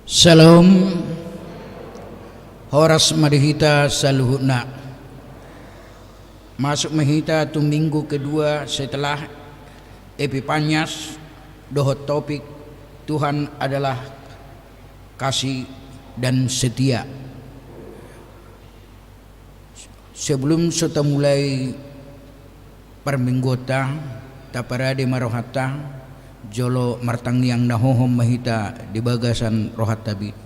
Salam horas madihita saluhuna. Masuk mahita tu minggu kedua setelah Epifanias, dohot topik Tuhan adalah kasih dan setia. Sebelum kita mulai perminggota taparade marohata jolo martang yang nahohom mahita di bagasan rohat tabi.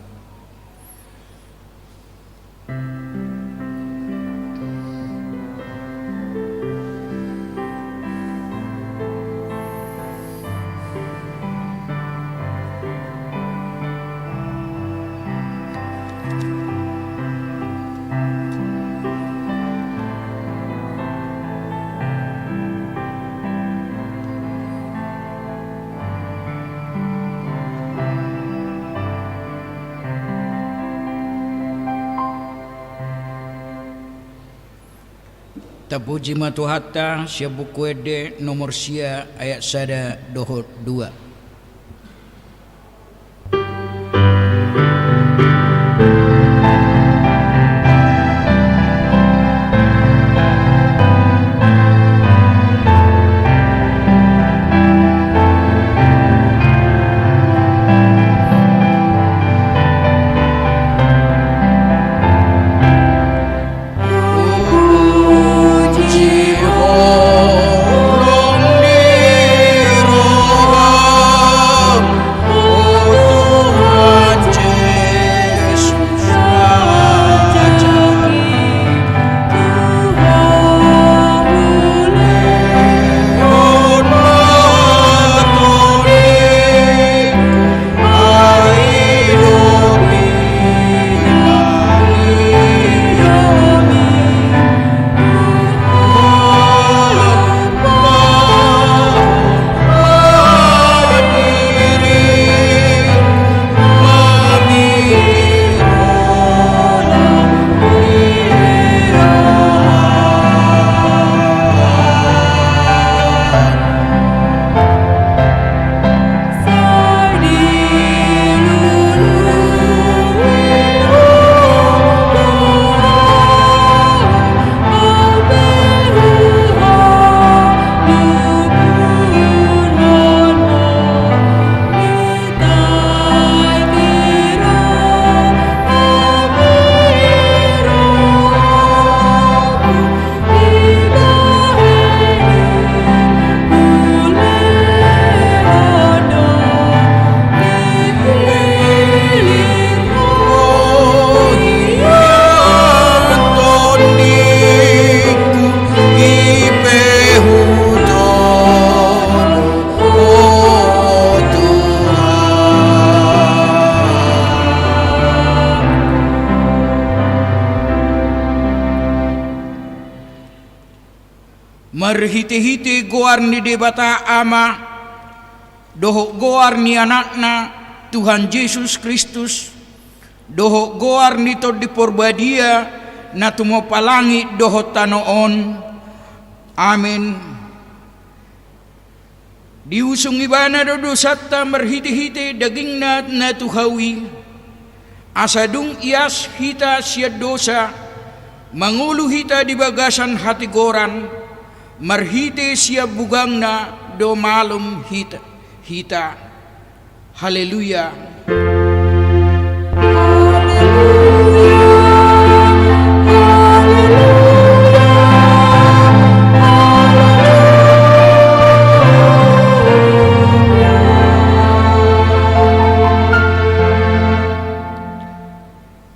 Tapuji matuhatta sia buku ede nomor sia ayat sada dohot 2. Marhiti-hiti goar ni debata ama doho goar ni anakna Tuhan Yesus Kristus doho goar ni to di porbadia na tumo palangi doho tanoon. Amin. Diusung ibana do satta marhiti-hiti daging na tuhawi asadung ias hita sia dosa mangulu hita di bagasan hati goran marhite sia bugangna do malum hita. Haleluya.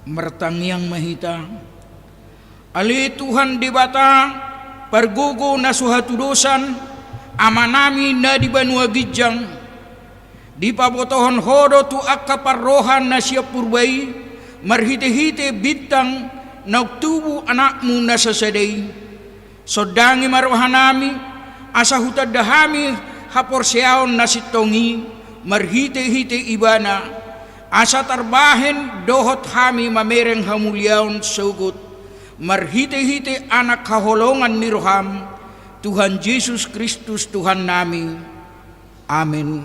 Mertang yang mahita ali Tuhan dibata pergugo na suhatu dosan amanami na di banua gijang di pabotohon hodo tu akaparrohan na siya purbai marhite-hite bitang na tubu anakmu na sasaday sodangi marohanami asa hutad dahami haporseaon na sitongi marhite-hite ibana asa tarbahen dohot hami mamereng hamulyaon sugut marhite-hite anak kaholongan ni roham Tuhan Yesus Kristus Tuhan nami. Amin.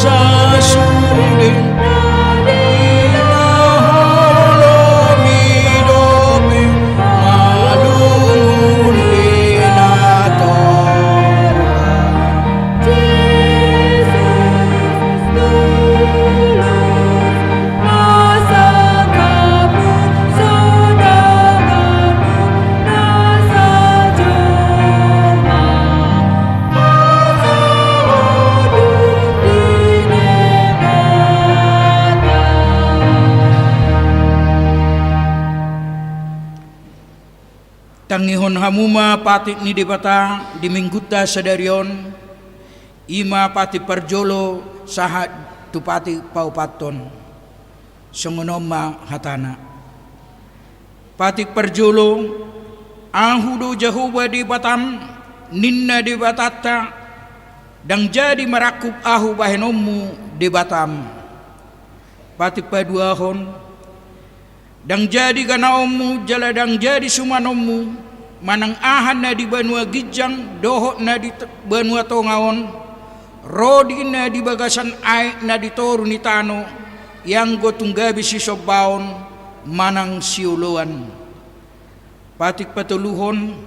sa sundin inaholomidope malungun dinatora. Tangihon hamuma patik ni dibata di mingguta sadarion ima pati parjolo sahat tu pati paupaton songonoma hatana patik parjolo ahudo Jehovah di batam ninna di batata dang jadi merakup ahu bahenomu di batam patik paduahon dang jadi ganaomu jala dang jadi sumanomu manang ahan na di banua gijang dohot na di banua tongaon rodi na di bagasan ay na di toru ni tano yang gotunggabi si sobaon manang siuluan patik patuluhon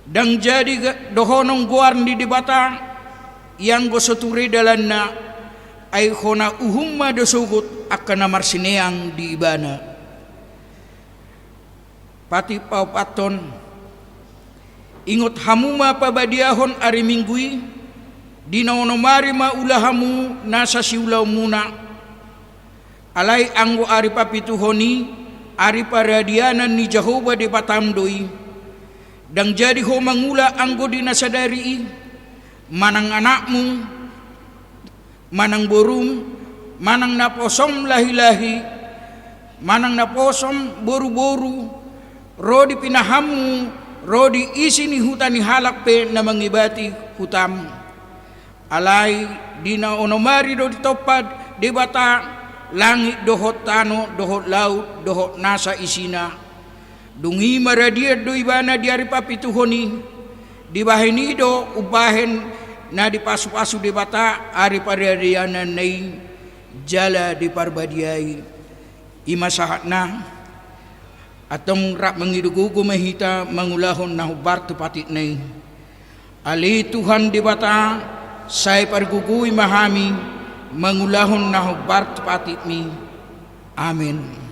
dang jadi dohonong guar di dibata yang gosoturi dalan na ay hona uhumma dosugut akan namar sineang di ibana pati paupaton ingot hamuma pabadiahon ari minggui dinaonomari maulahamu nasa siulaw muna alay anggo ari papituhoni ari paradianan ni Jehovah di patamdoi dang jadi ho mangula anggo dinasadari manang anakmu manang borum manang naposom lahi-lahi manang naposom boru-boru rodi pinahamu rodi isi ni hutani halak pe na mangibati hutam alay dina onomari do ditopad di bata langit dohot tano dohot laut dohot nasa isina dungi maradia do ibana diari papituhoni di bahini do ubahen na di pasu-pasu di bata ari paradianan nei jala di parbadiai imasahat na atong rak mangidugugo mahita mangulahon na hubar tupatit nay ali Tuhan di bata say pargugui mahami mangulahon na hubar tupatit mi amen.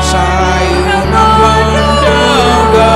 Say unang mandaga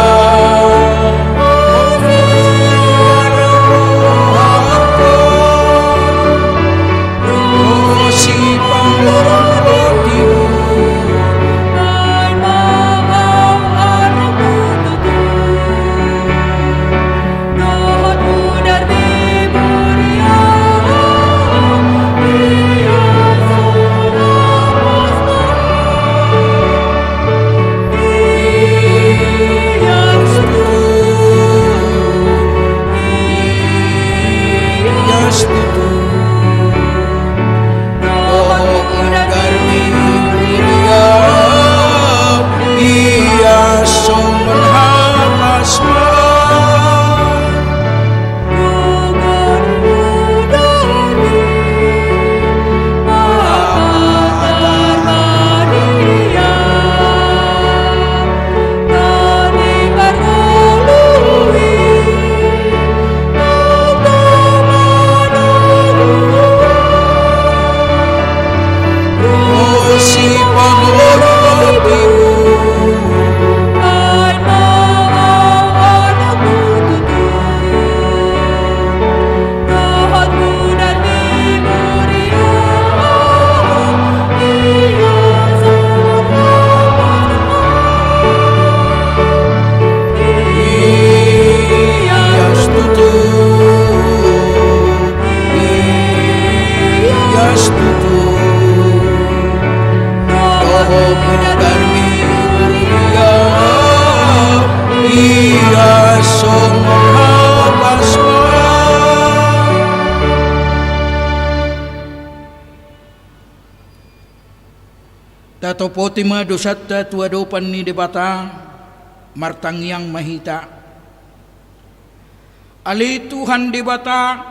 Darmi Buria Iya Somhabasma. Tato potima dosatta tuadopan ni debata martangyang mahita. Ali Tuhan debata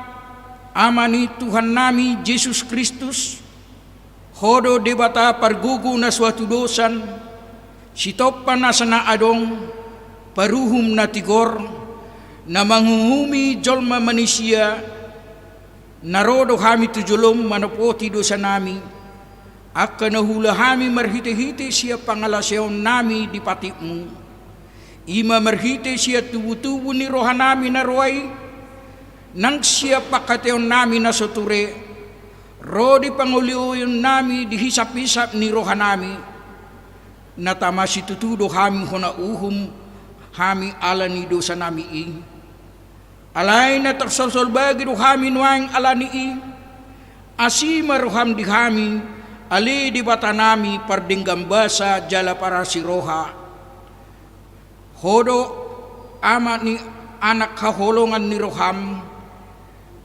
amani Tuhan nami Yesus Kristus hodo debata pargugu na suatu dosan sitopan na sana adong paruhum na tigor na manghuhumi jolma manusia narodo kami tujulom manapoti dosa nami akka nahula kami marhiti-hiti siya pangalasyon nami di patimu ima marhiti siya tubu-tubu ni roha nami na ruay nang siya pakateon nami na soture rodi panguliuyon nami dihisap-hisap ni roha nami natama si tutudo kami hona uhum kami ala ni dosa nami i alay na taksosol bagi do kami nuang ala ni i asima roham di kami ali di bata nami pardinggam basa jala para si roha hodo ama ni anak kaholongan ni roham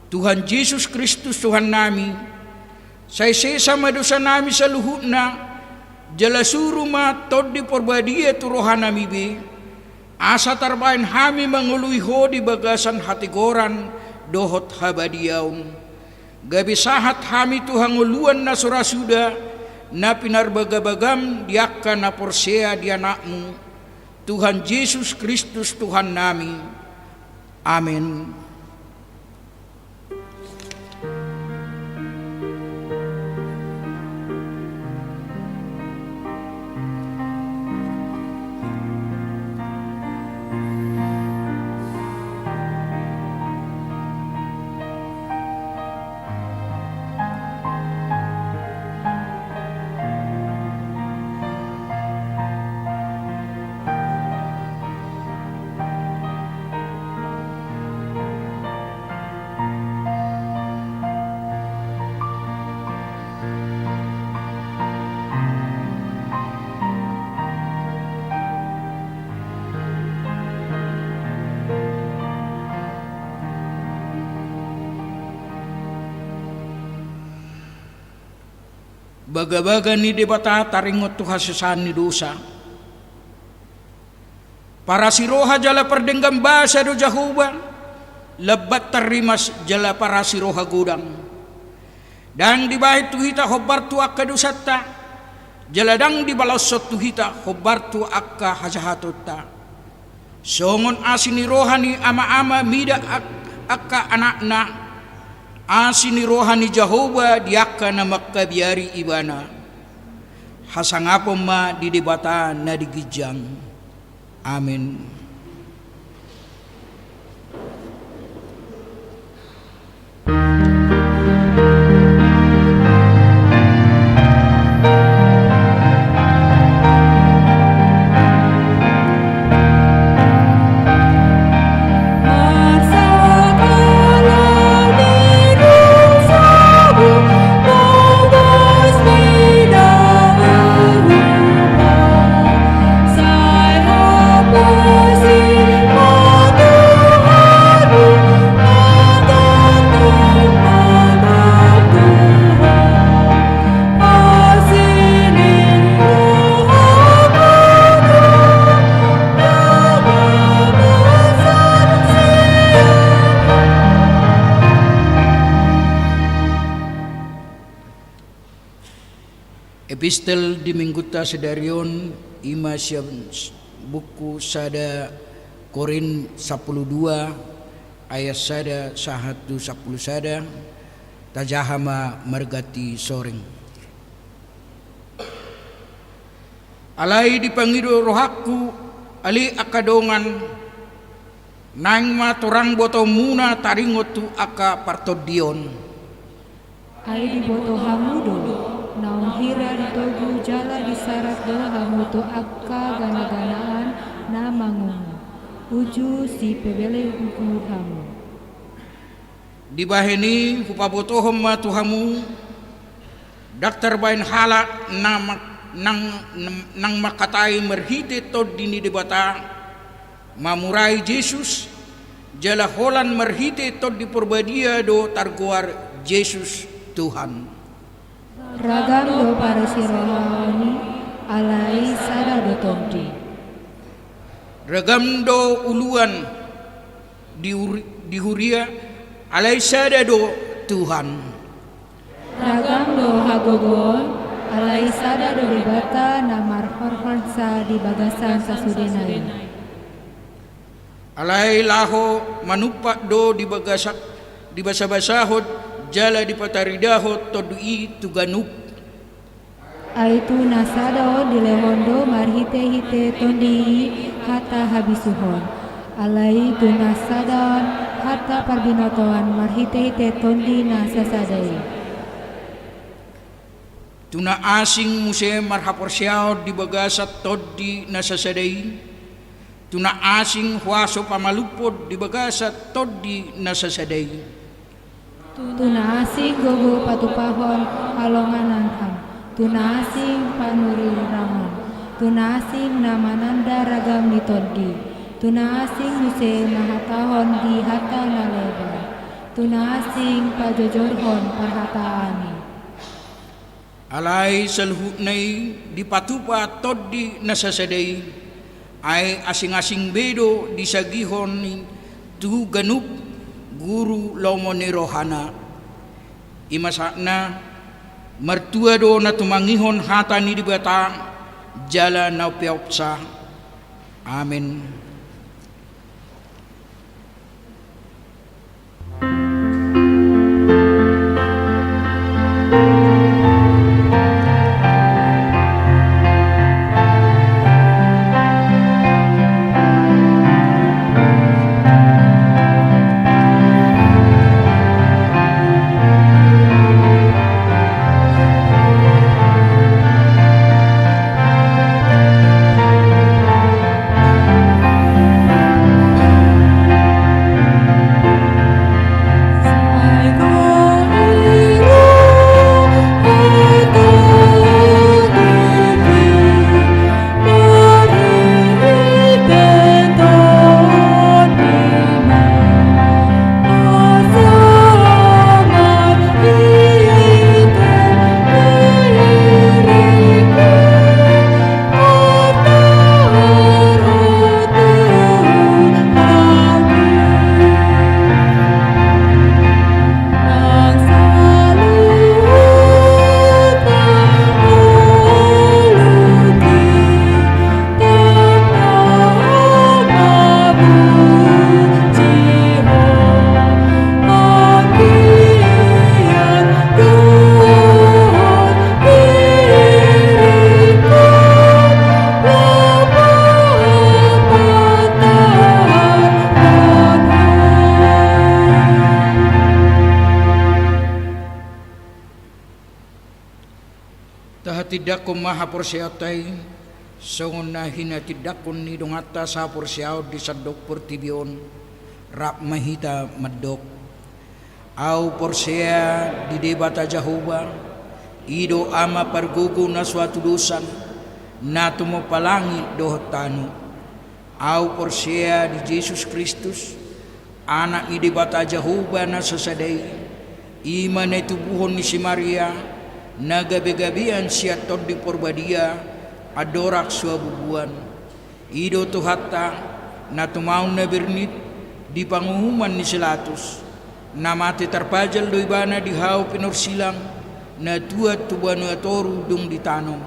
Tuhan Yesus Kristus Tuhan nami say sama dosa nami sa luhut na jala suruma tod di porbadia tu roha nami be asa tarbain hami mangului ho di bagasan hatigoran dohot habadiaun gabi sahat hami Tuhan nguluan na surasuda na pinarbagabagam diakka na porsea di anakmu Tuhan Yesus Kristus Tuhan nami. Amin. Baga-baga ni debata taringot tu hasusan ni dosa. Para siroha jala perdenggam basa do jahuba, lebat terimas jala para siroha gudang. Dan dibahit tu hita hobar tu akka dosata, jala dang dibalosot tu hita hobar tu akka hajahatota. Songon asini rohani ama-ama mida akka anakna. Asini rohani Jehovah diakka na makabiari ibana hasangapom ma di debata na digijang. Amin. Epistel di Mingguta Sedarion ima siya buku sada Korin 12 ayat sada sahatu 10 sada tajahama margati soreng. Alay dipangido rohaku ali akadongan nang maturang boto muna taringot tu aka partodion. Ay di boto hamudo naon hira ditogu jala disarat do hamuto akka gana-ganaan na mangungu uju si pebele hukum hamu dibaheni hupabotohom ma tuhamu daktar bain hala nang makatay marhite tod dini debata mamurai Jesus jala holan marhite tod di porbadia do targuar Jesus Tuhan. Ragam do parasirohani alai sada do todi. Ragam do uluan di huria alai sada do Tuhan. Ragam do hagogon alai sada do debata namar horhorsa di bagasan sasudenai. Alai laho manupak do di basa-basahod jala di pataridahot todui tuganup. Aitu nasado di lehondo marhite-hite tondi hata habisuhon. Alai tu nasadon hata parbinotoan marhite-hite tondi nasasadai. Tuna asing muse marhaporsyao di bagasat todi nasasadai. Tuna asing huaso pamalupod di bagasat todi nasasadai. Tuna asing gogo patupahon halonganan ham. Tuna asing panurirangan. Tuna asing namananda ragam di todi. Tuna asing muse mahatahon di hata naleba. Tuna asing pajojorhon parhataani. Alay salhutnay di patupa todi nasasadai ay asing-asing bedo di sagihon ni tu ganup guru lomo ni rohana imasakna mertua do na tumangihon hata ni dibata jala na piaupsa. Amin. Tidak ko mahaporsyatay songon na hinatidakon ni dongata sa porsyaw di sadok portibion rap mahita madok au porsya di debata Jehovah ido ama pargugo na suatu dosan na tumopalangi dohotano au porsya di Jesus Kristus anak ni debata Jehovah na sasadai iman na tubuhon ni si Maria nagabi-gabian siya tod di porbadia adorak suabubuan ido tuhata na tumaon na bernit di panguhuman ni Silatus na mati tarpajal do ibana di hao pinursilang na tuat tubano atoru dung di tanong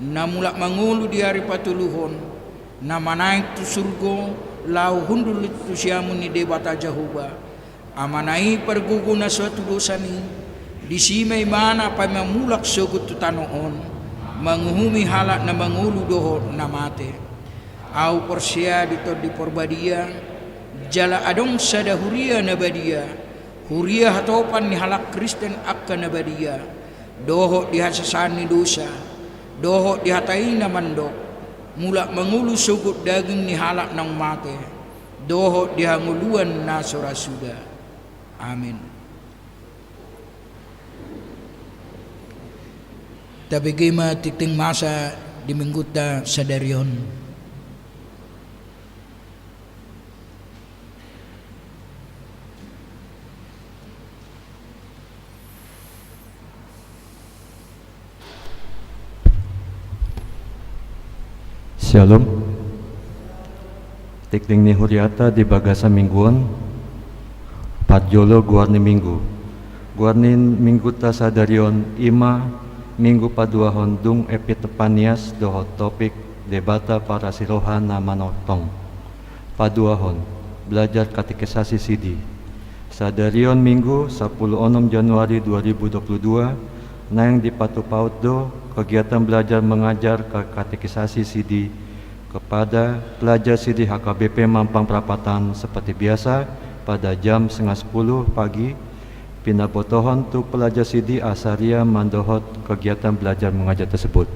na mulak mangulo di hari patuluhon na manaik tu surgo lau hundulit tu siyamun ni debata Jehovah amanai pergugo na suatu dosa ni di simay mana pa mamulak sugot tu tanoon manguhumi halak na mangulu doho na mate au porsya dito di porbadia jala adong sada huria na badia huria hatopan ni halak Kristen akka na badia doho di hasasan ni dosa doho di hatai na mandok mulak mangulu sugot daging ni halak ng mate doho di hanguluan na surasuda. Amin. Tapi gima titing masa di mingguta sadarion. Shalom. Tikling ni huriata di bagasa mingguan Padjolo guarni minggu. Guarni minggu ta sadarion ima minggu paduahon dung epitepanias dohot topik debata para sirohan na manotong. Paduahon belajar katekesasi sidi. Sadarion minggu 16 Januari 2022 na yang dipatupaut do kegiatan belajar mengajar katekesasi sidi kepada pelajar sidi HKBP Mampang Perapatan seperti biasa pada jam 9:30 pagi. Pinabotohon tu pelajar sidi asaria mandohot kegiatan belajar mengajar tersebut.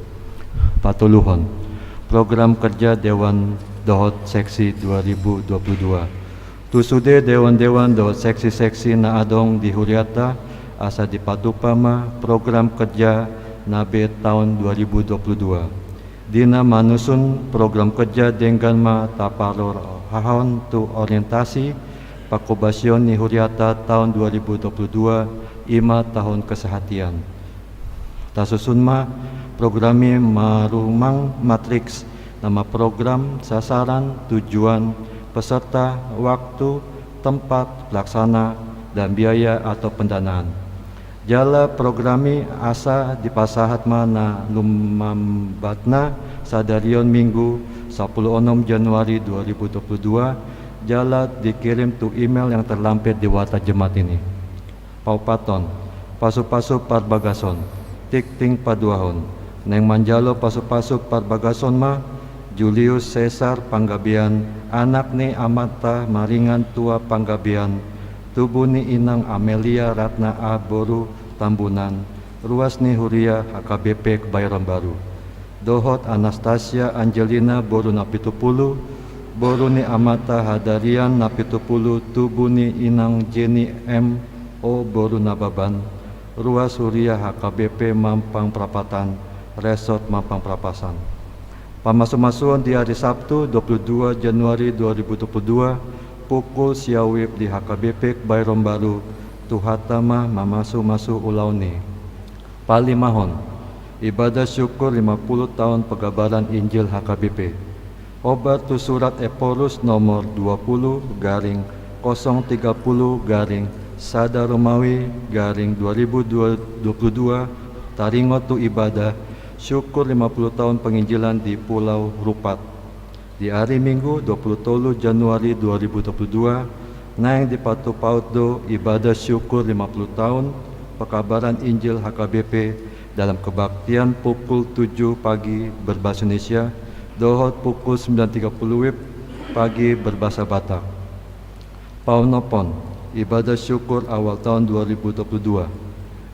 Patuluhon program kerja Dewan Dohot Seksi 2022. Tusude Dewan-Dewan Dohot Seksi-Seksi na adong di Huriata asa dipatupama program kerja Nabe tahun 2022. Dina manusun program kerja dengan ma tapalor hahon tu orientasi pakubasyon ni Huriata tahun 2022 ima tahun kesehatian. Tasusun ma programi marumang matriks nama program, sasaran, tujuan, peserta, waktu, tempat, pelaksana, dan biaya atau pendanaan. Jala programi asa dipasahat mana lumambatna sadarion minggu 16 Januari 2022 jala dikirim tu email yang terlampir di wata jemaat ini. Paupaton pasu-pasu parbagason tikting paduahon neng manjalo pasu-pasu parbagason ma Julius Caesar Panggabian anak ni amata maringan tua Panggabian tubuh ni inang Amelia Ratna A. Boru Tambunan ruas ni Huria HKBP Kebayoran Baru dohot Anastasia Angelina Boru Napitupulu Boru ni amata Hadarian Napitupulu tubuh ni inang Jenny M. O. Boru Nababan ruas Huria HKBP Mampang Perapatan Resort Mampang Perapasan. Pamasu-masuan di hari Sabtu 22 Januari 2022 pukul siawib di HKBP Kebayoran Baru tuhatama mamasu-masu ulauni. Palimahon ibadah syukur 50 tahun pegabaran Injil HKBP. Obat tu surat Eporus nomor 20/030 Sada Romawi 2022 taringot tu ibadah syukur 50 tahun penginjilan di Pulau Rupat. Di hari Minggu 23 Januari 2022 nang dipatupaut do ibadah syukur 50 tahun pekabaran Injil HKBP dalam kebaktian pukul 7 pagi berbahasa Indonesia dohot pukul 9.30 WIB pagi berbahasa Batak. Paunopon ibadah syukur awal tahun 2022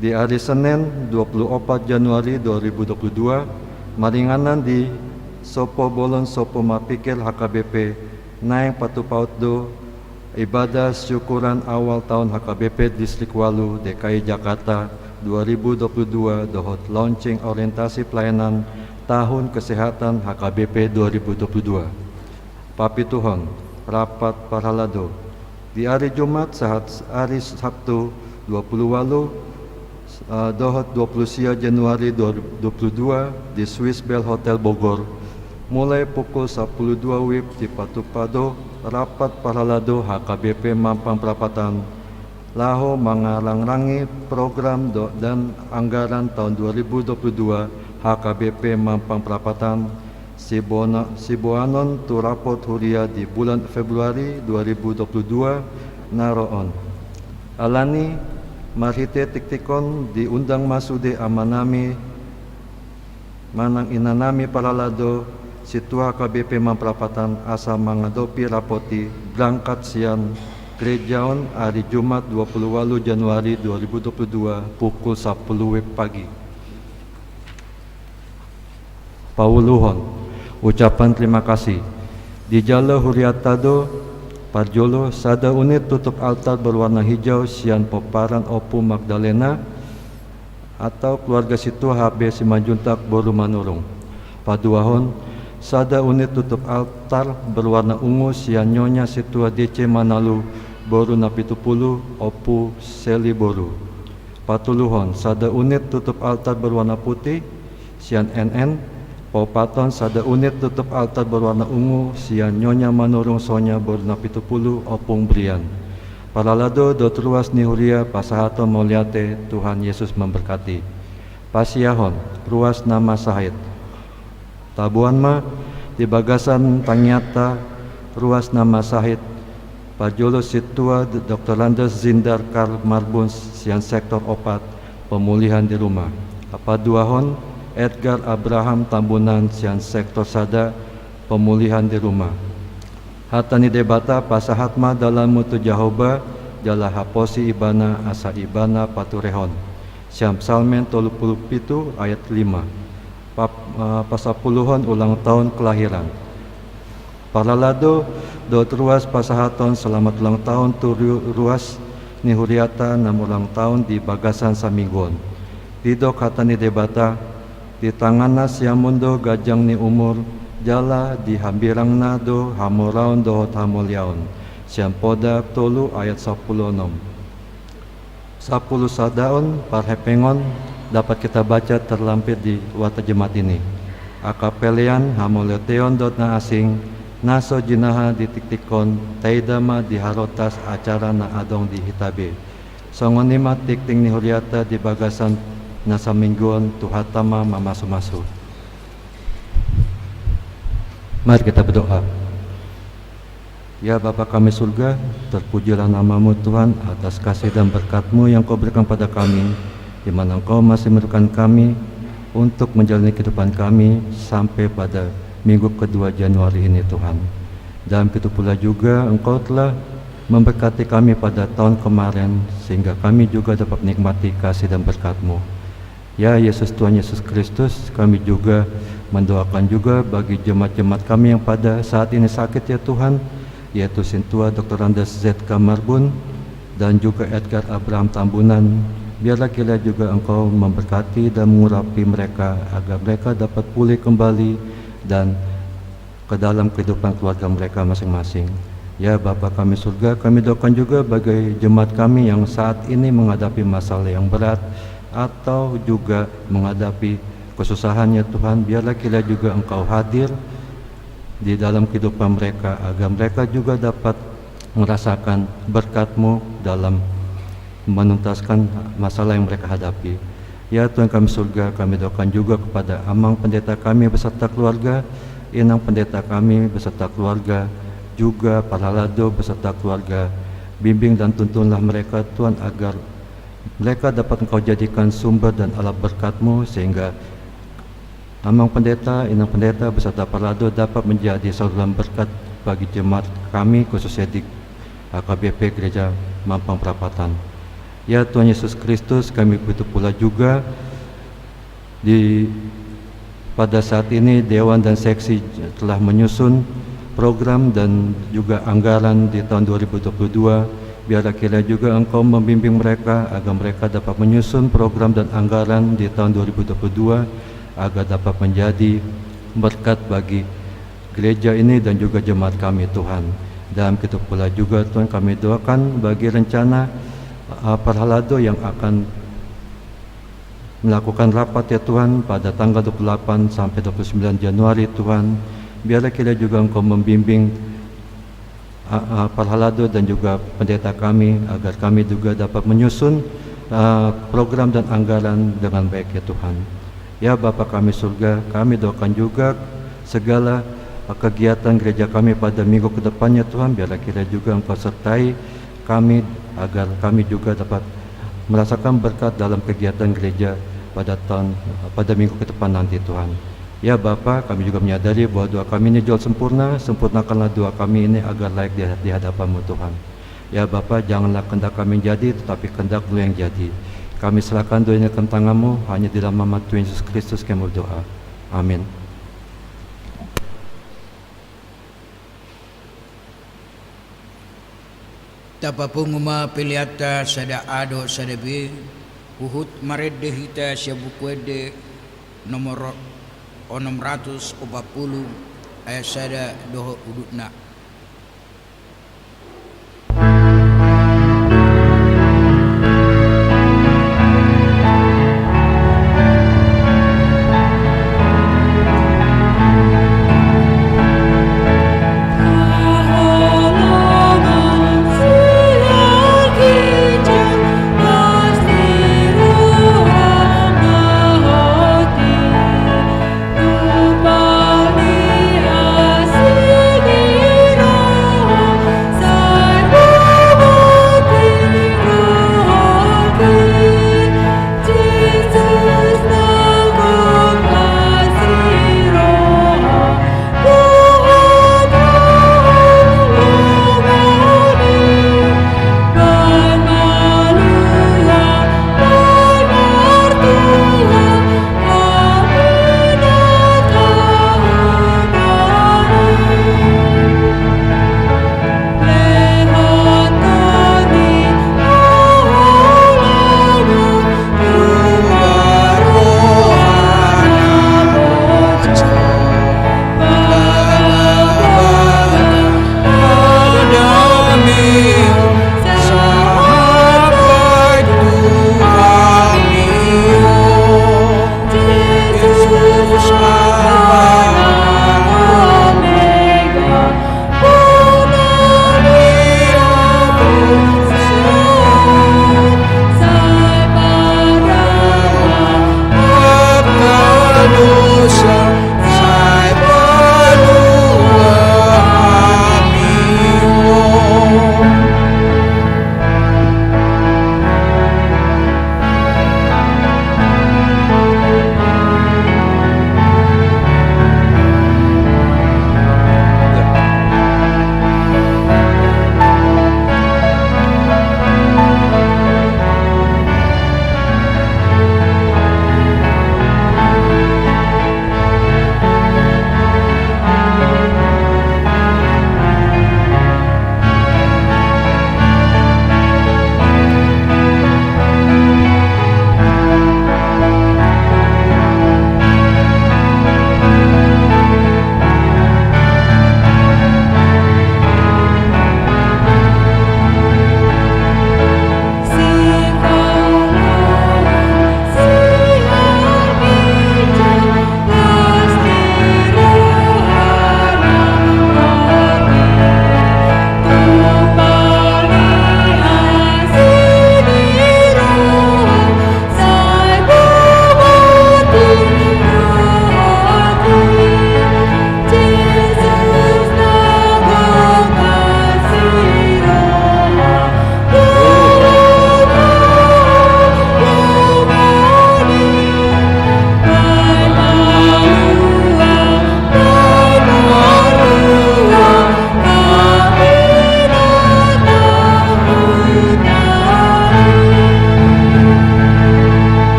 di hari Senin 24 Januari 2022 maringanan di Sopo Bolon Sopo Mapikir HKBP naik patupaut do ibadah syukuran awal tahun HKBP Distrik Walu DKI Jakarta 2022 dohot launching orientasi pelayanan tahun kesehatan HKBP 2022. Papituhon rapat paralado di hari Jumat saat hari Sabtu 28 dohot 20 Januari 2022 di Swiss Bell Hotel Bogor mulai pukul 12 WIB di Patupado rapat paralado HKBP Mampang Perapatan laho mengarang-rangi program dan anggaran tahun 2022 HKBP Mampang Perapatan Sibuanon tu rapot huria di bulan Februari 2022 naroon alani marhite tiktikon diundang masude amanami manang inanami paralado situa KBP Mamprapatan asa mengadopi rapoti berangkat siang gerejaon hari Jumat 28 Januari 2022 pukul 10 WIB pagi. Pauluhon ucapan terima kasih di Jalo Huriatado Parjolo sada unit tutup altar berwarna hijau sian peparan Opu Magdalena atau keluarga situ HB Simanjuntak boru manurung. Paduahon sada unit tutup altar berwarna ungu sian nyonya situa DC Manalu boru na 70 opu seli boru. Patuluhon sada unit tutup altar berwarna putih sian NN. Paupaton sada unit tutup altar berwarna ungu sian nyonya manurung sonya boru na 70 opung Brian. Paralado dot ruas ni huria pasahaton mauliate Tuhan Yesus memberkati. Pasiahon ruas nama sahid. Tabuan ma di bagasan tanyata ruas nama sahid Pajolo situa Dr. Landes Zindar Karl Marbun sian sektor opat pemulihan di rumah. Paduahon Edgar Abraham Tambunan sian sektor sada pemulihan di rumah. Hatani debata pasahatma dalam mutu Jahoba jala haposi ibana asa ibana paturehon. Syam Salmen 37 ayat 5. Pasapuluhon ulang tahun kelahiran. Paralado dot ruas pasahaton selamat ulang tahun tu ruas ni huriata 6 ulang tahun di bagasan samingguon. Didok hatani debata di tangana siamundo gajang ni umur jala di hambirang nado hamoraon dohot hamolyaon. Siam poda tolu ayat 10 sadaon parhepengon dapat kita baca terlampir di wata jemaat ini. Akapelian hamoleteon dot na asing naso jinaha di tiktikon taidama di harotas acara na adong di hitabe. Songonima tikting ni huriata di bagasan na samingguan tuhatama mamasu-masu. Mari kita berdoa. Ya Bapa kami surga, terpujilah nama-Mu Tuhan atas kasih dan berkat-Mu yang Kau berikan pada kami, di mana Engkau masih memberikan kami untuk menjalani kehidupan kami sampai pada minggu kedua Januari ini Tuhan. Dan begitu pula juga Engkau telah memberkati kami pada tahun kemarin sehingga kami juga dapat menikmati kasih dan berkat-Mu. Ya Yesus Tuhan Yesus Kristus, kami juga mendoakan juga bagi jemaat-jemaat kami yang pada saat ini sakit ya Tuhan, yaitu Sintua Dr. Landes ZK Marbun dan juga Edgar Abraham Tambunan. Biarlah kiranya juga Engkau memberkati dan mengurapi mereka agar mereka dapat pulih kembali dan ke dalam kehidupan keluarga mereka masing-masing. Ya Bapa kami surga, kami doakan juga bagi jemaat kami yang saat ini menghadapi masalah yang berat atau juga menghadapi kesusahan ya Tuhan. Biarlah kiranya juga Engkau hadir di dalam kehidupan mereka agar mereka juga dapat merasakan berkat-Mu dalam menuntaskan masalah yang mereka hadapi. Ya Tuhan kami surga, kami doakan juga kepada Amang pendeta kami beserta keluarga, Inang pendeta kami beserta keluarga, juga para lado beserta keluarga. Bimbing dan tuntunlah mereka Tuhan agar mereka dapat Engkau jadikan sumber dan alat berkat-Mu sehingga Amang pendeta, Inang pendeta beserta Parlado dapat menjadi saluran berkat bagi jemaat kami khususnya di AKBP Gereja Mampang Perapatan. Ya Tuhan Yesus Kristus, kami begitu pula juga pada saat ini Dewan dan Seksi telah menyusun program dan juga anggaran di tahun 2022. Biarlah kiranya juga Engkau membimbing mereka agar mereka dapat menyusun program dan anggaran di tahun 2022 agar dapat menjadi berkat bagi gereja ini dan juga jemaat kami Tuhan. Dan begitu pula juga Tuhan kami doakan bagi rencana Parhalado yang akan melakukan rapat ya Tuhan pada tanggal 28 sampai 29 Januari Tuhan. Biarlah kiranya juga Engkau membimbing Parhalado dan juga pendeta kami agar kami juga dapat menyusun program dan anggaran dengan baik ya Tuhan. Ya Bapa kami surga, kami doakan juga segala kegiatan gereja kami pada minggu ke depannya Tuhan. Biarlah kiranya juga Engkau sertai kami agar kami juga dapat merasakan berkat dalam kegiatan gereja pada minggu ke depan nanti Tuhan. Ya Bapa, kami juga menyadari bahwa doa kami ini jauh sempurna. Sempurnakanlah doa kami ini agar layak di hadapan-Mu Tuhan. Ya Bapa, janganlah kehendak kami jadi, tetapi kehendak-Mu yang jadi. Kami serahkan doanya ke tangan-Mu, hanya di dalam nama Tuhan Yesus Kristus kami berdoa. Amin. Tapa punguma piliata sada ado sada bi Uhud maredde hita syabukwede nomor 640 ayat sada doho udutna.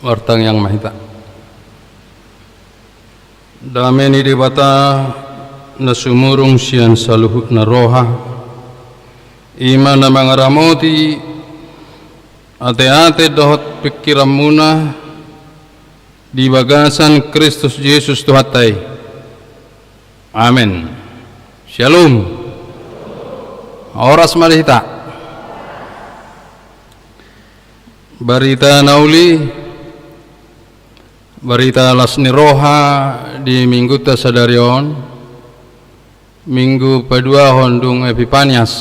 Wartang yang mahita dameni debata na sumurung sian saluhut na roha ima na mangaramoti ate-ate dohot pikiran muna di bagasan Kristus Yesus Tuhatai. Amin. Shalom. Oras marita barita nauli Barita lasni roha di minggu tasadarion minggu kedua hondung Epipanias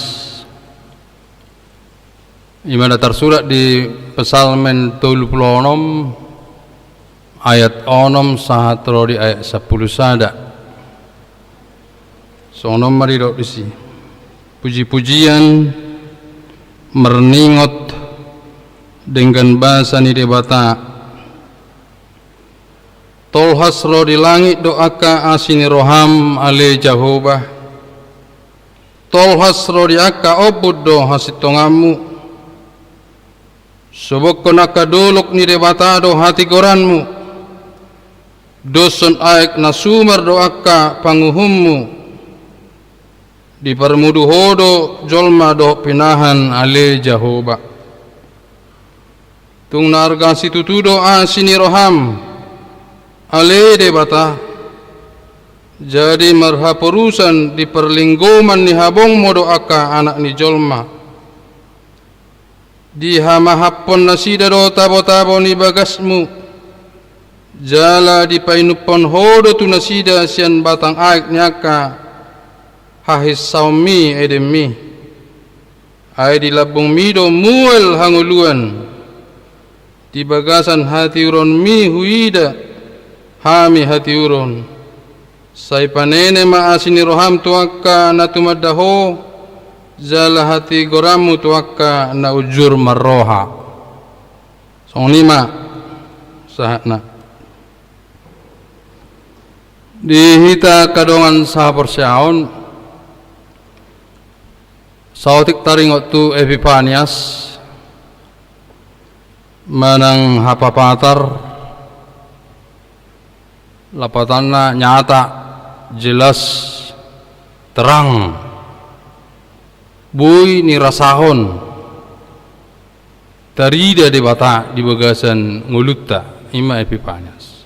imana tersurat di Pesalmen 76 ayat 6 sahatro di ayat 10 sada sonom maridok disi puji-pujian merningot dengan bahasa ni debata tolhas ro di langit doaka asini roham ale Jehovah tolhas ro di aka obud do hasitongamu sobok konaka dolok ni debata do hati goranmu doson aek na sumar do aka panguhummu di permudu hodo jolma do pinahan ale Jehovah. Tung narga situtudo asini roham ale de bata. Jadi marhapurusan di perlinggoman ni habong modo aka anak ni jolma. Di hamahapon nasida do tabo-tabo ni bagasmu. Jala di painupon hodo tu nasida sian batang aik nyaka. Hahis saumi edemi. Ai di labung mido muel hanguluan. Di bagasan hati uron mi huida. Hami hati uron. Sai panene maasini roham tuaka na tumadaho jala hati goramu tuaka na ujur marroha. Song lima sahatna dihita kadongan sahaporsaon sautik taringot tu Epipanias manang hapapatar lapatanna nyata jelas terang bui ni rasahon tarida de bata di bagasan ngulutta ima Epipanias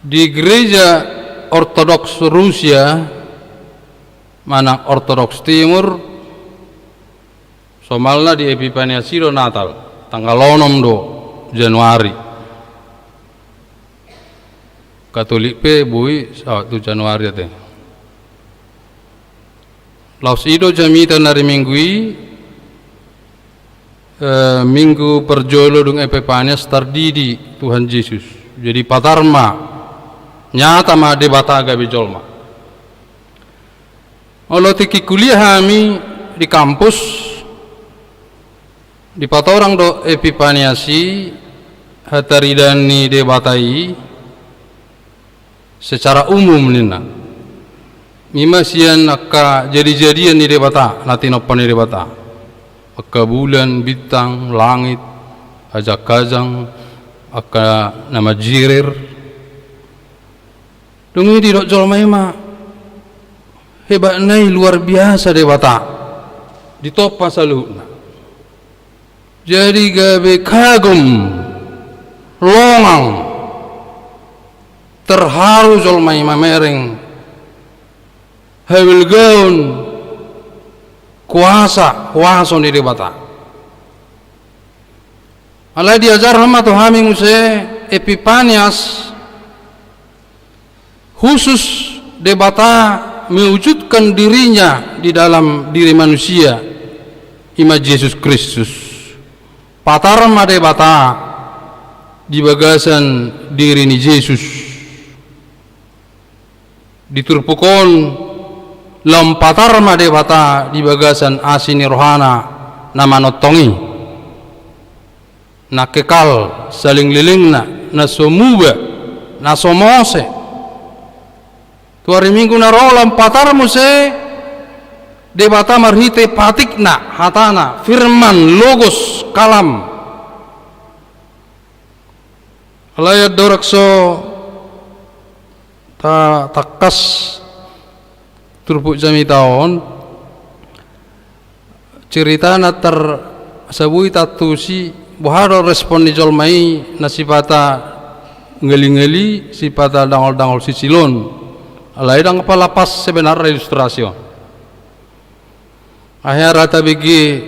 di gereja Ortodoks Rusia mana Ortodoks Timur somalna di Epipanias siro Natal tanggal 6 Januari Katolik pe bui 1 Januari ate. Laus ido jamita nari minggui minggu perjolo dung Epipanias tardidi Tuhan Yesus. Jadi patarma nyata ma debata gabe jolma. Olo tiki kuliah kami di kampus di patorang do Epipaniasi hataridani debatai secara umum nina mimasian akka jadi-jadian ni debata natinopan ni debata akka bulan bintang langit ajak kazang akka nama jirir dungi di dok jolma ima hebat nai luar biasa debata ditopa saluna jadi gabe kagum longang terharu jolma ima mereng hewil gaun kuasa di debata alai diajar hama tu hami nguse Epipanias khusus debata mewujudkan dirinya di dalam diri manusia ima Yesus Kristus patarma debata di bagasan diri ni Yesus diturpukon lompatar made bata di bagasan asini rohana nama notongi na kekal saling lilingna na somuba na somose tuari minggu na roh lompatar muse debata marhite patikna hatana firman logos kalam alayat dorakso takas turpuk jami tahun cerita na tersabui tatu si buharo respon ni jolmai nasipata ngeli-ngeli sipata dangol-dangol sisilon alai dang palapas sebenar ilustrasyon akhir rata bigi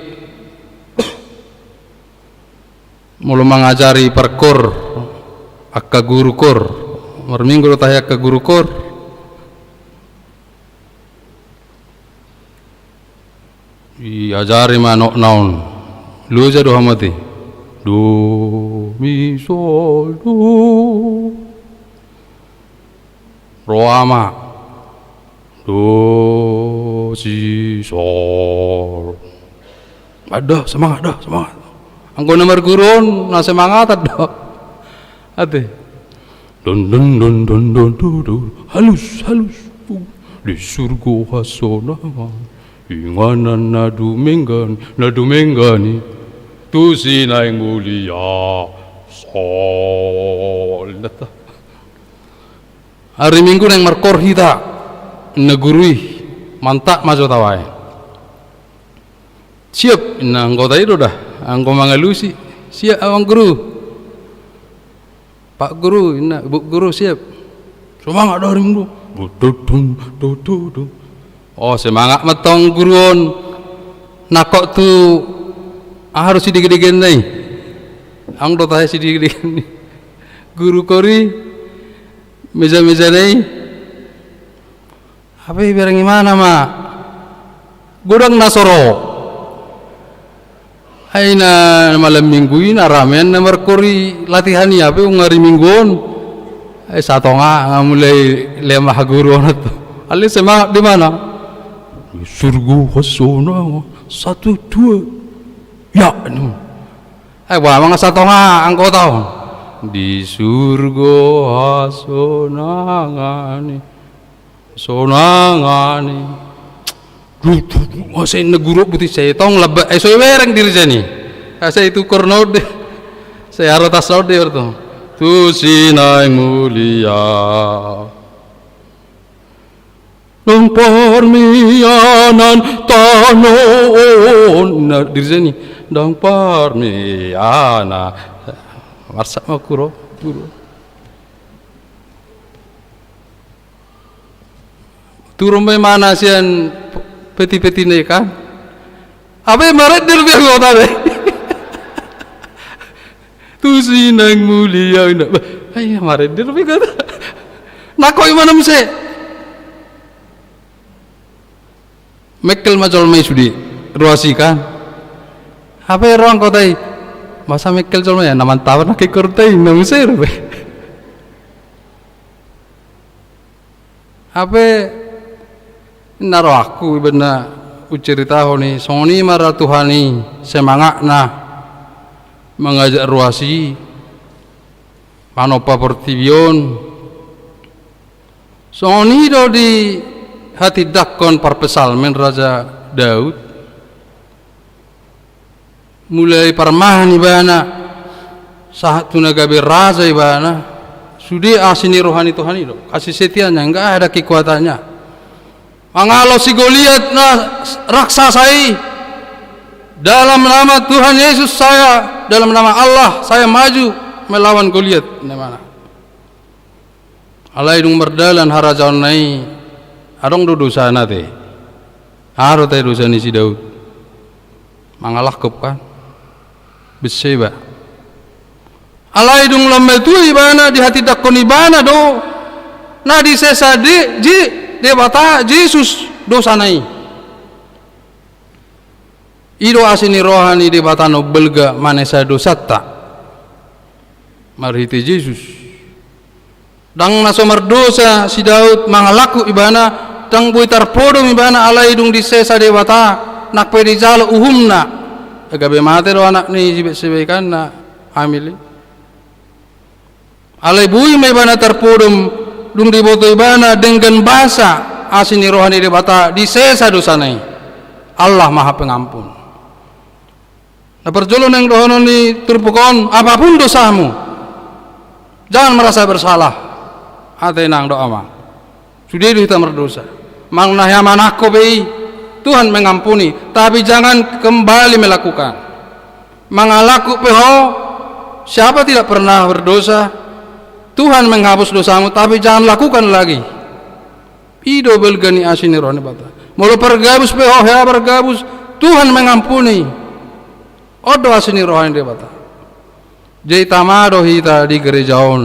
mulu mengajari perkur akka guru kur marminggu tayak ke guru kor diajari manok naon lu aja doa mati do mi sol do roama do si sol ada semangat anggo nomor gurun na semangat ada ate don halus di surga hasona inganan nadu menggani tu sinai mulia sol hari minggu nang markor hita negurui mantak majo tawai siap ina angko tadi dah angko mangalusi siap awang guru Pak Guru ina Bu Guru siap semangat dari minggu oh semangat matong guruon nakok tu harus sidik-sidik nih ang do tayo sidik-sidik guru kori meja-meja nih apa ibarang gimana mak gudang nasoro aina malam minggu ini ramen nomor kori latihan ya apa ngari mingguan satu nggak mulai lemah guru itu alis semangat di mana surga khasona 1 2 ya wah mga satu nga angko tahu di surga sonangani saya neguro putih saya tong lebih saya wereng diri sini saya itu kornode saya harus tas node itu tu sinai mulia nang parmianan tanon nah diri sini dang parmiana marsak makuro guru turun mana sian peti-peti kan apa maret dir biar kota deh tu sinang mulia ayah maret dir biar kota nakoi mana mse mekel macol mai sudi ruasi kan apa ruang kota masa mekel col ya naman tawar nak ikurtai nang mse apa naro aku benar ucerita ni soni marah Tuhani semangat nah mengajak ruasi manopa pertibion soni do di hati dakon parpesalmen Raja Daud mulai parmahani bana saat tunagabe raja ibana sudah asini rohani Tuhani do kasih setianya enggak ada kekuatannya mangalo si Goliat na raksasai dalam nama Tuhan Yesus saya dalam nama Allah saya maju melawan Goliat mana alai dung berdalan harajaon nai adong do dosa nate haro tay dosa ni si Daud mangalahkop kan beseba alai dung lambel tu ibana di hati dakon ibana do na di sesa ji debata Yesus dosa nai ido asini rohani debata no belga manesa dosa tak marhiti Yesus dang naso merdosa si Daud mangalaku ibana dang buitar podom ibana alai dung di sesa debata nak pedi jalo uhumna agabe mate ro anak ni sebe-sebeikan na amili alai bui me ibana terpodom dung diboto ibana dengan bahasa asini rohani debata di sesa dosa nai Allah maha pengampun na perjolon yang rohani turpukon apapun dosamu jangan merasa bersalah ate nang doa ma sudah kita berdosa mang nahya manako bei Tuhan mengampuni tapi jangan kembali melakukan mangalaku peho siapa tidak pernah berdosa Tuhan menghapus dosamu tapi jangan lakukan lagi ido belgani asini rohani bata mulu pergabus peho ya pergabus Tuhan mengampuni odo asini rohani bata jai tamado hita di gerejaon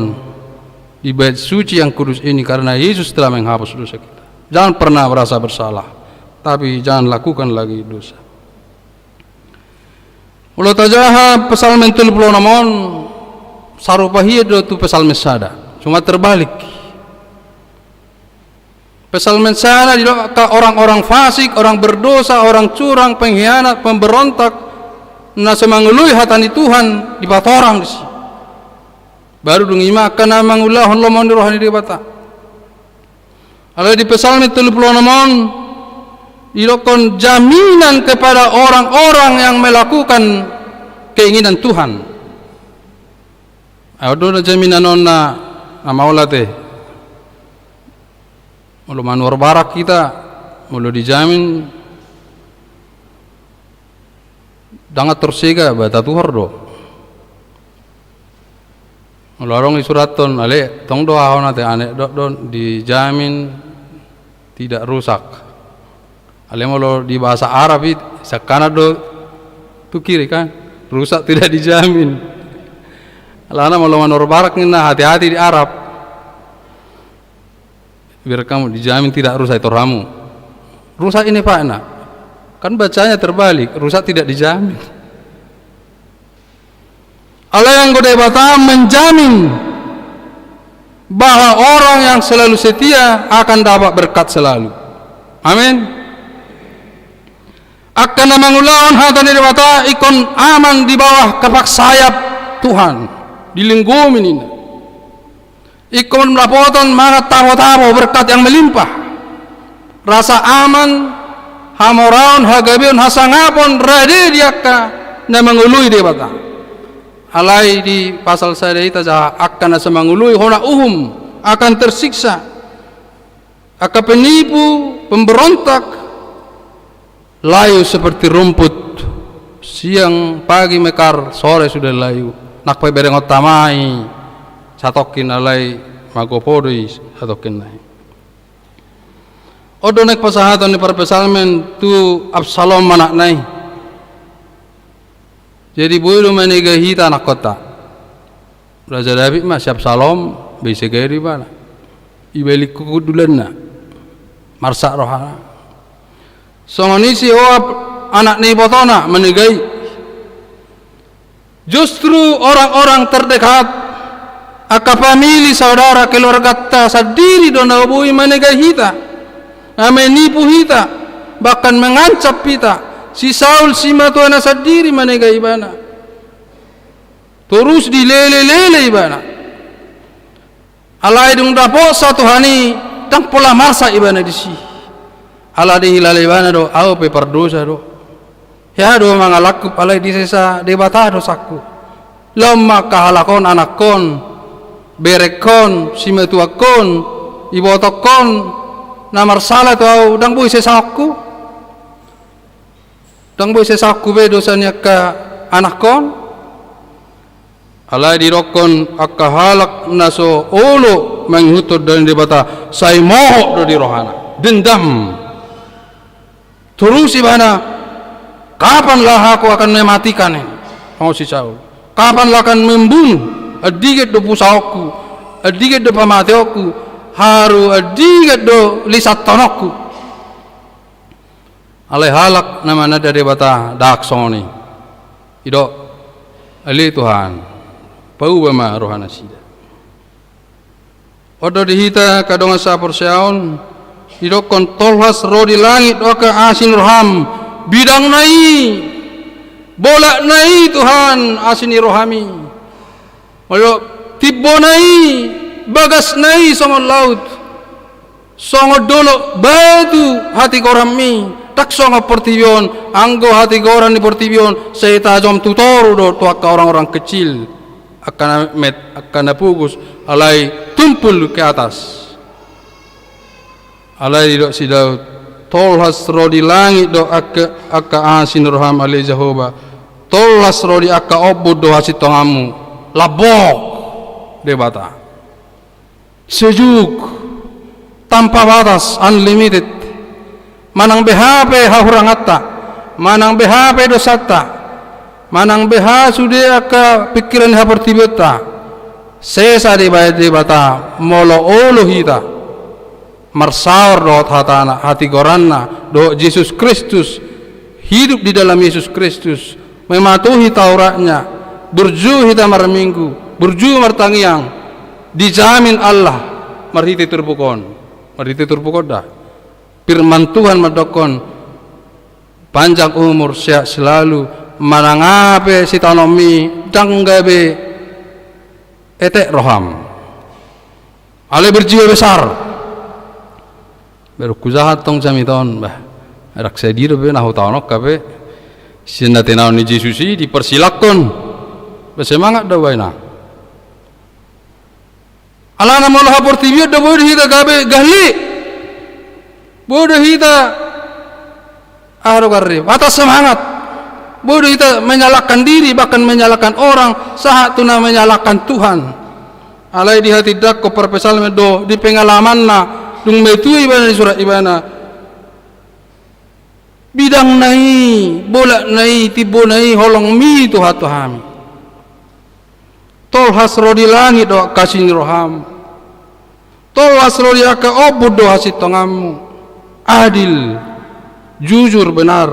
di bait suci yang kudus ini karena Yesus telah menghapus dosa kita jangan pernah merasa bersalah tapi jangan lakukan lagi dosa mulu tajaha pasal mentul pulau namon sarupahiyah do tu pesal mesada cuma terbalik pesal mesada di orang-orang fasik orang berdosa orang curang pengkhianat pemberontak na semangului hatani Tuhan di batorang di baru dung ima kana mangulahon lomon di rohani di bata ala di pesal mentul pulau namon dilokon jaminan kepada orang-orang yang melakukan keinginan Tuhan Aduh jaminan onna amaula teh Mulu manuar barak kita, mulu dijamin dangat tersega bata tuhar do. Mulu arong isuraton ale tong doa hona te ane do dijamin tidak rusak. Ale mulu di bahasa Arab itu sakana do tu kiri kan rusak tidak dijamin. Alana mulu manuar barak nina hati-hati di Arab. Biar kamu dijamin tidak rusak itu ramu. Rusak ini Pak nak. Kan bacanya terbalik, rusak tidak dijamin. Allah yang godai Batam menjamin bahwa orang yang selalu setia akan dapat berkat selalu. Amin. Akan mengulaun hatan di Batam ikon aman di bawah kapak sayap Tuhan, dilingkumi ini. Ikon melapotan mangat tabo-tabo berkat yang melimpah. Rasa aman hamoraun hagabion hasangapon rade diaka na mangului de bata. Alai di pasal saya itu akan asa mangului hona akan tersiksa. Akan penipu, pemberontak layu seperti rumput. Siang, pagi mekar, sore sudah layu. Nak pai berengot tamai. Satokin alai magopodoi satokin nai. Odo nek pasahatan ni para pesalmen tu Absalom manak nai. Jadi bulu menegahita anak kota. Raja David mas Absalom bisa gari bana. Ibeli kukudulanna. Marsak rohana. Songonisi oap anak ni botona menegai. Justru orang-orang terdekat akapamili saudara keluarga ta sadiri dona bui menegahita. Menipu kita, bahkan mengancap kita. Si Saul si matuana sadiri manega ibana. Terus dilele-lele ibana. Alai dung dapo satu hani tang pola masa ibana disi. Ala dihilale ibana do au pe pardosa do. Ya do mangalakup alai disesa debata dosaku. Lomma kahalakon anakon berekon si matuakon ibotokon namar salah tu au dang boy sesaku be dosanya ke anak kon alai dirokon akka halak naso olo menghutur dan dibata sai moho do di rohana dendam terus ibana kapanlah aku akan mematikan ini mau si Saul kapanlah akan membunuh adigit do pusaku adigit do pamatiku haru adigat do lisat tonokku alai halak namanya dari bata daksoni ido ali Tuhan pau bama rohana sida odo dihita kadonga sapor seaon ido kontolhas ro di langit oka asin roham bidang nai bolak nai Tuhan asini rohami odo tibbo nai bagas nai songon laut songo dolo batu hati korami tak songo pertibion anggo hati koran di pertibion saya tajam tutoru do tuaka orang-orang kecil akan pugus alai tumpul ke atas alai do si laut tolhas ro di langit do akka asin roham alai Jehovah tolhas ro di akka obud do hasit tongamu labok debata sejuk tanpa batas unlimited manang BHP hahurangata manang BHP dosata manang BH sudah ke pikiran hapertibeta sesa di bata molo olo hita marsaur do hatana hati goranna do Yesus Kristus hidup di dalam Yesus Kristus mematuhi Tauratnya berju hita marminggu berju martangiang dijamin Allah marhiti turbukon dah firman Tuhan madokon panjang umur sehat selalu manangape si tanomi danggabe etek roham ale berjiwa besar baru kuzahat tong jamiton bah raksa diro be nahu taonok kabe sinate naon ni Yesusi dipersilakan bersemangat dah waina alana molah portibio da boy hita gabe gahli bodoh kita atas semangat, bodoh kita menyalahkan diri, bahkan menyalahkan orang, saat tuna menyalahkan Tuhan. Alai di hati dak ko perpesalme do di pengalaman na dung metu ibana di surat ibana bidang nai bolak nai tibo nai holong mi tu hatu hami tol hasro di langit do kasih roham tol hasro di aka obud do hasit tongamu adil jujur benar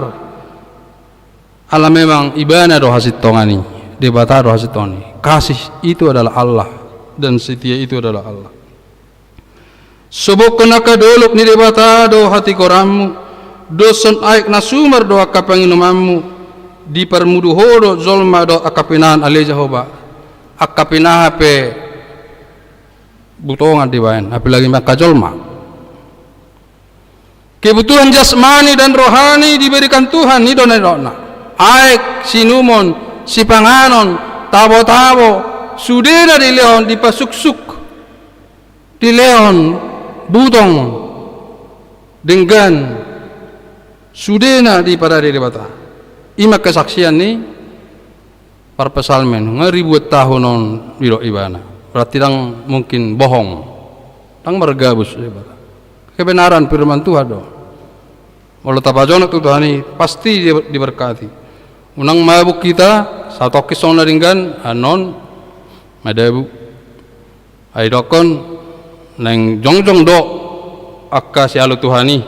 ala memang ibana do hasit tongani debata do hasit tongani kasih itu adalah Allah dan setia itu adalah Allah. Sebab kenaka dolok ni debata do hati koramu, doson aik nasumar do akapanginumamu, di permudu hodo zolma do akapinan ale Jehovah, akapinah pe butongan dibayan, apalagi maka zolma. Kebutuhan jasmani dan rohani diberikan Tuhan ni dona dona. Aik sinumon, si panganon, tabo-tabo sudena di leon di pasuk-suk di leon butong dengan sudena di pada di bata ima kesaksian ni para pesalmen ngeribuat tahunon biro ibana berarti dang mungkin bohong dang mergabus ibana kebenaran firman Tuhan do walau tapajon tu Tuhan ni pasti diberkati unang mabuk kita satu kisah naringgan anon madabu ay dokon nang jongjong do akka si alu Tuhani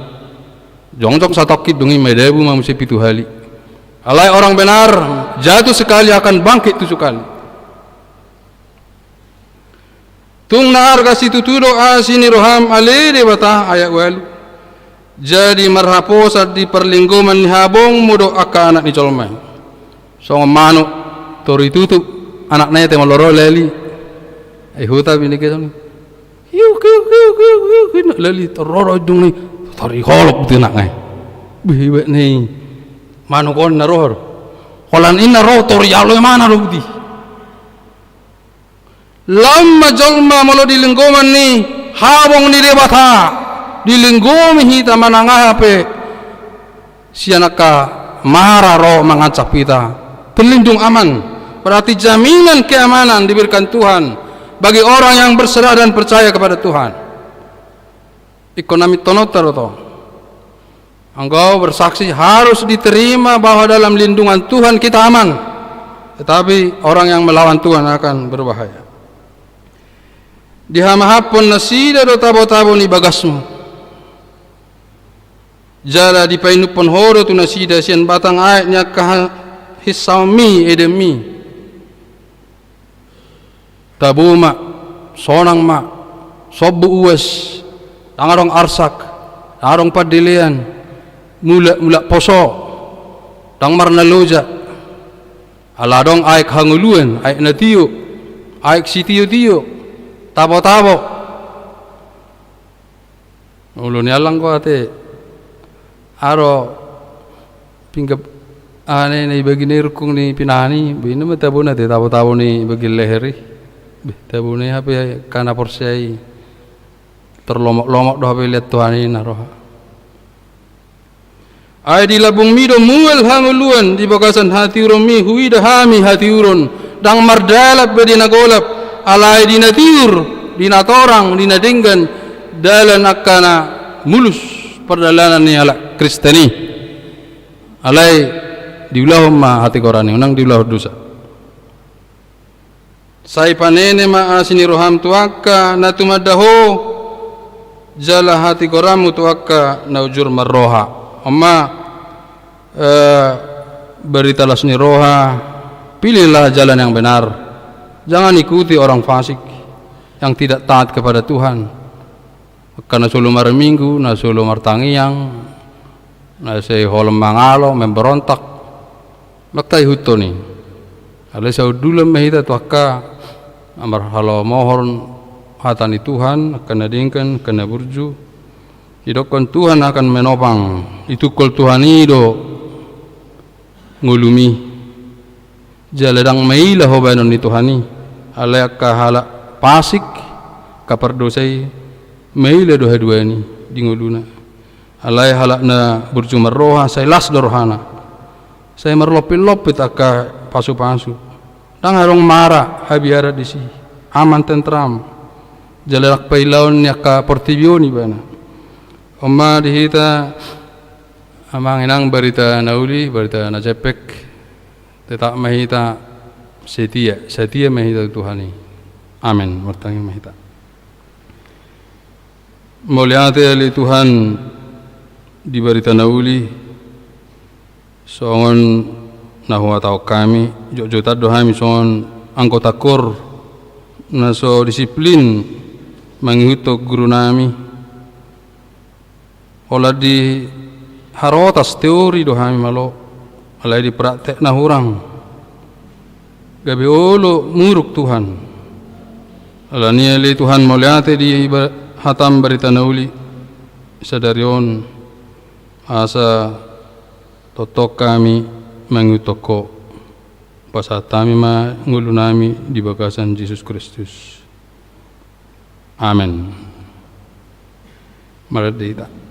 jongjong satokit dungi madabu mamusi pitu hali alai orang benar jatuh sekali akan bangkit tujuh kali tung naar kasi tutudo asini roham ale debata ayak walu jadi marhaposa di perlingkuman ni habong mudo akka anak ni colmai so manuk tori tutup anak naya temo loro leli huta bini ke soni yuk leli tororo dung ni tori holop tu nak ngai bibe ni manukon naror holan ina ro tori alo mana ro budi lamma jolma molo di linggoman ni habong ni debata di linggomi hita mananga pe sianaka mara ro mangacap kita pelindung aman. Berarti jaminan keamanan diberikan Tuhan bagi orang yang berserah dan percaya kepada Tuhan. Ekonomi tonotar to. Engkau bersaksi harus diterima bahwa dalam lindungan Tuhan kita aman. Tetapi orang yang melawan Tuhan akan berbahaya. Dihamahapon nasida do tabo-tabo ni bagasmu. Jala di painupon horo tu nasida sian batang ayatnya kahisami edemi. Tabu mak, sonang mak, sobu uwes, tangarong arsak, tangarong padilian, mula poso, tang marna loja, aladong aik hanguluan, aik natiyo, aik sitiyo, tabo. Ulun yalang ko ate, aro pinggap ane ni bagi nirkung ni pinani, bina matabu na te tabo ni bagi leheri. Tabune hape kana porsai terlomok-lomok do hape lihat Tuhan ini naroha ai di labung mido muel hanguluan di bagasan hati romi hui dahami hati urun dang mardalap bedina golap alai dina tiur dina torang dina dinggan dalan akana mulus perjalanan ni ala Kristeni alai diulah ma hati korani unang diulah dosa sai panene ma asini roham tuaka na tumadaho jala hati koramu tuaka na ujur marroha amma beritalah seni roha pilihlah jalan yang benar jangan ikuti orang fasik yang tidak taat kepada Tuhan karena sulumar minggu na sulumar tangiang na say holem mangalo memberontak maktai hutoni alai saudulam mahita tuaka amar halo mohon hatani Tuhan akan nadingkan kena burju hidupkan Tuhan akan menopang itu kol Tuhan itu ngulumi jaladang mailah hobanon ni Tuhani alai kahala pasik kapardosai maila doha dua ni di nguluna alai halakna berjumar roha saya las dorhana saya merlopit-lopit aka pasu-pasu dang harong mara habiara di si aman tentram jalalak pailaon aka portibioni bana omma dihita amang inang barita nauli barita nacepek tetak mahita setia mahita Tuhani amin bertangi mahita muliate ali Tuhan di barita nauli songon nahua tau kami jota dohami songon anggota kor naso disiplin mengikuti guru nami olah di harotas teori dohami malo alai di praktek nahurang gabe olo muruk Tuhan alani ali Tuhan muliate di hatam barita nauli sadarion asa totok kami mengutoko pasatami ma ngulu nami di bagasan Yesus Kristus amin maradita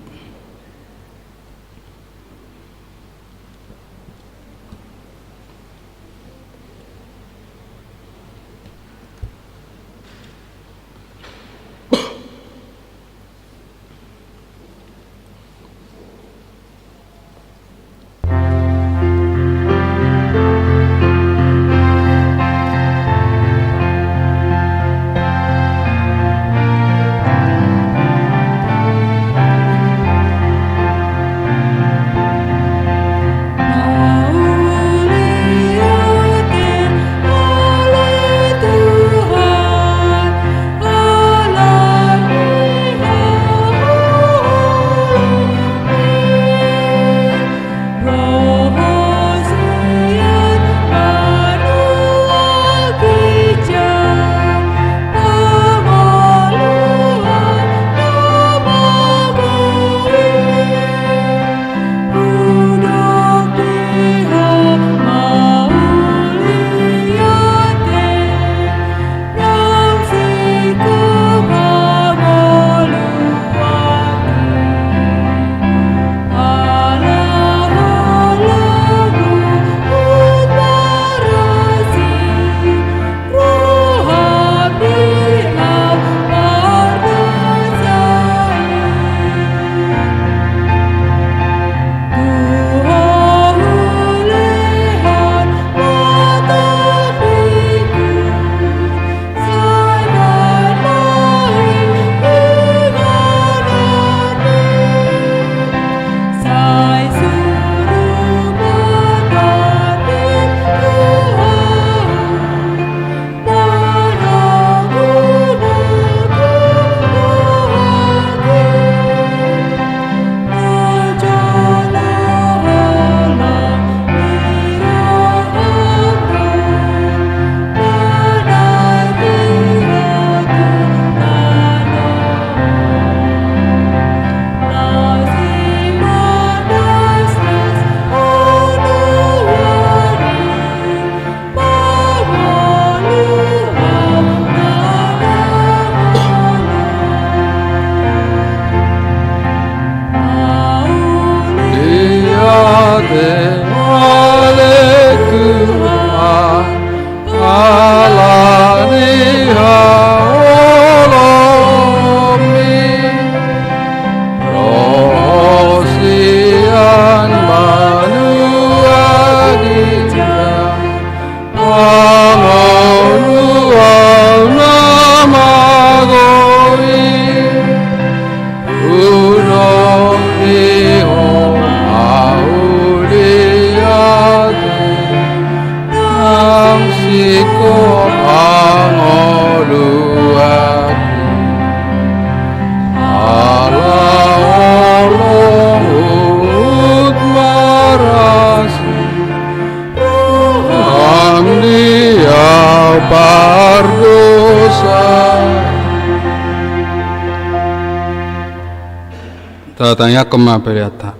tatanya kema periata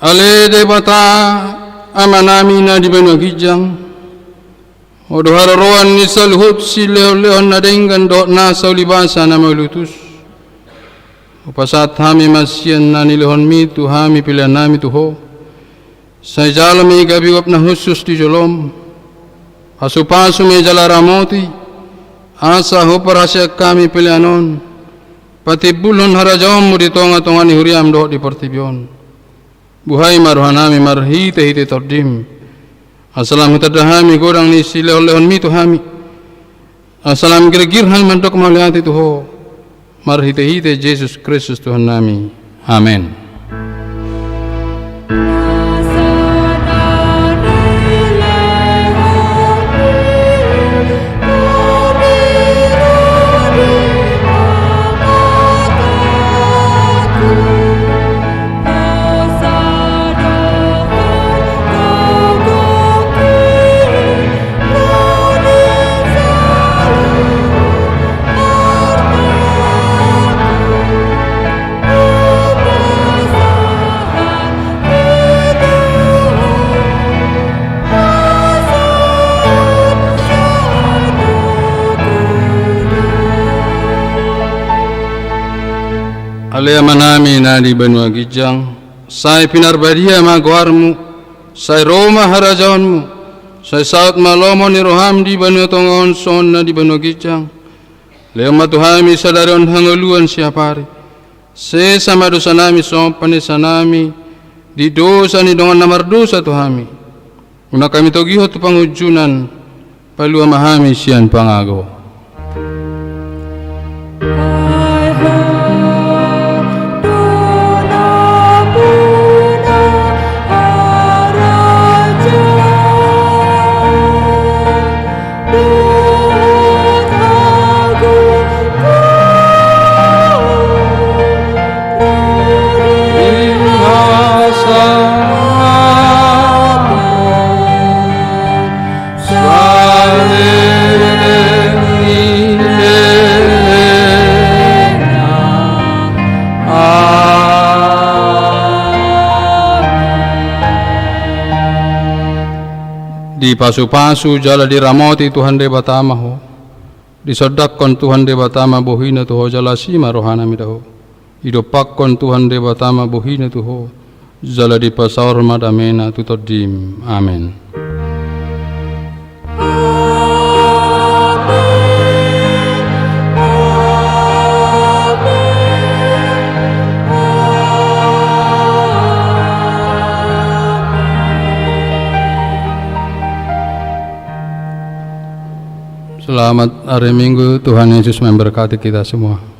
ale debata amanami na di benu gijang odo hararoan ni salhut si leo na dengan do na saulibasa na maulutus Upasat hami masyan na nilihon mi tu hami pilihan nami tu ho. Sa jala mi gabiwap na husus di jolom. Asupasu mi jala ramoti. Asa ho parasya kami pilihanon. Pati bulon harajom mo di tonga-tonga ni huriam do di pertibyon. Buhay maruhanami marhite-hite tordim. Asalam hutadahami godang ni silehon-lehon mi tu hami. Asalam girgirhan mandok malihati tu ho. Marhite-hite Yesus Kristus Tuhan nami. Amin. Alea manami na di benua gijang, sai pinarbadia magwarmu, sai Roma harajawanmu, sai saat malomo ni roham di benua tongon son na di benua gijang. Lea matuhami sadarion hangoluan siapari, se sama dosa nami sompani sanami, di dosa ni dongan namar dosa tuhami. Una kami togiho tu pangujunan, palua mahami sian pangago. Di pasu-pasu jala diramoti Tuhan Dewa Tamaho, disodakkan Tuhan Dewa Tama bohina tuho jala sima rohana midaho, idopakkan Tuhan Dewa Tama bohina tuho jala di pasaur madamena tutodim. Amin. Selamat hari Minggu, Tuhan Yesus memberkati kita semua.